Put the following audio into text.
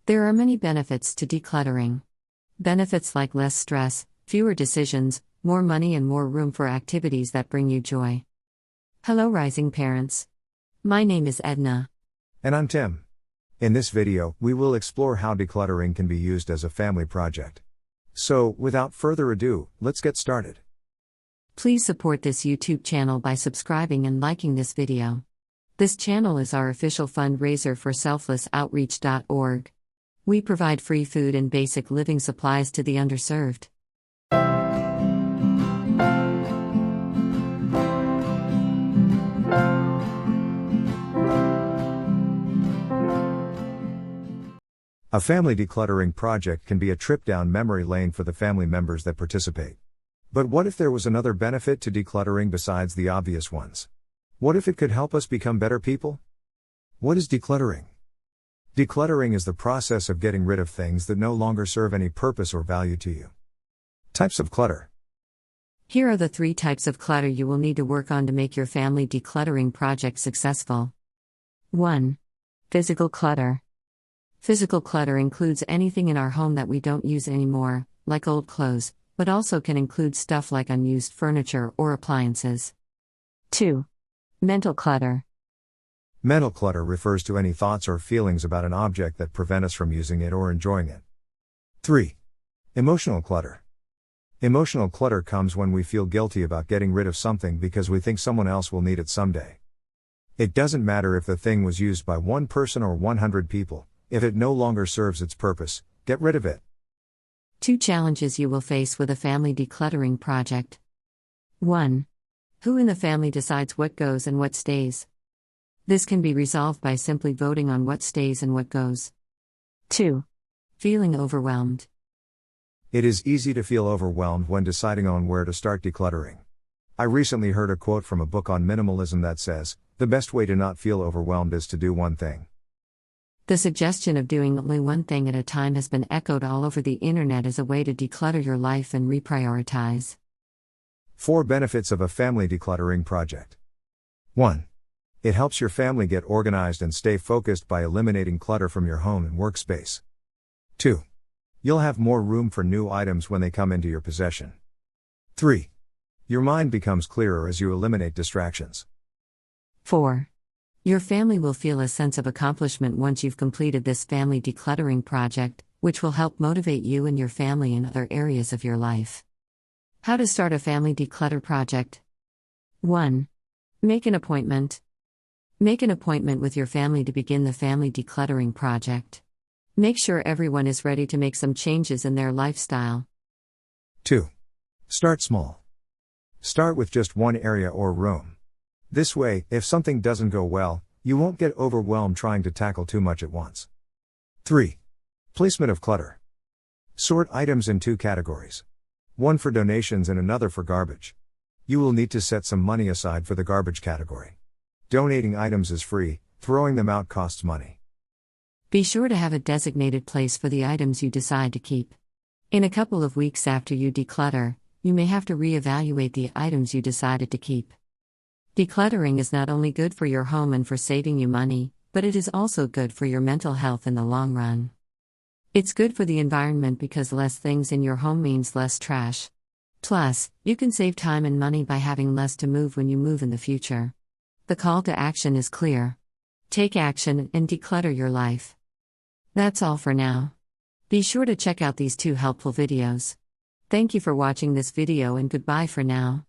There are many benefits to decluttering. Benefits like less stress, fewer decisions, more money, and more room for activities that bring you joy. Hello, rising parents. My name is Edna. And I'm Tim. In this video, we will explore how decluttering can be used as a family project. So, without further ado, let's get started. Please support this YouTube channel by subscribing and liking this video. This channel is our official fundraiser for selflessoutreach.org. We provide free food and basic living supplies to the underserved. A family decluttering project can be a trip down memory lane for the family members that participate. But what if there was another benefit to decluttering besides the obvious ones? What if it could help us become better people? What is decluttering? Decluttering is the process of getting rid of things that no longer serve any purpose or value to you. Types of clutter. Here are the 3 types of clutter you will need to work on to make your family decluttering project successful. 1. Physical clutter. Physical clutter includes anything in our home that we don't use anymore, like old clothes, but also can include stuff like unused furniture or appliances. 2. Mental clutter. Mental clutter refers to any thoughts or feelings about an object that prevent us from using it or enjoying it. 3. Emotional clutter. Emotional clutter comes when we feel guilty about getting rid of something because we think someone else will need it someday. It doesn't matter if the thing was used by 1 person or 100 people, if it no longer serves its purpose, get rid of it. 2 challenges you will face with a family decluttering project. 1. Who in the family decides what goes and what stays? This can be resolved by simply voting on what stays and what goes. 2. Feeling overwhelmed. It is easy to feel overwhelmed when deciding on where to start decluttering. I recently heard a quote from a book on minimalism that says, "The best way to not feel overwhelmed is to do one thing." The suggestion of doing only one thing at a time has been echoed all over the internet as a way to declutter your life and reprioritize. 4 benefits of a family decluttering project. 1. It helps your family get organized and stay focused by eliminating clutter from your home and workspace. 2. You'll have more room for new items when they come into your possession. 3. Your mind becomes clearer as you eliminate distractions. 4. Your family will feel a sense of accomplishment once you've completed this family decluttering project, which will help motivate you and your family in other areas of your life. How to start a family declutter project. 1. Make an appointment. Make an appointment with your family to begin the family decluttering project. Make sure everyone is ready to make some changes in their lifestyle. 2. Start small. Start with just one area or room. This way, if something doesn't go well, you won't get overwhelmed trying to tackle too much at once. 3. Placement of clutter. Sort items in 2 categories. One for donations and another for garbage. You will need to set some money aside for the garbage category. Donating items is free, throwing them out costs money. Be sure to have a designated place for the items you decide to keep. In a couple of weeks after you declutter, you may have to reevaluate the items you decided to keep. Decluttering is not only good for your home and for saving you money, but it is also good for your mental health in the long run. It's good for the environment because less things in your home means less trash. Plus, you can save time and money by having less to move when you move in the future. The call to action is clear. Take action and declutter your life. That's all for now. Be sure to check out these 2 helpful videos. Thank you for watching this video and goodbye for now.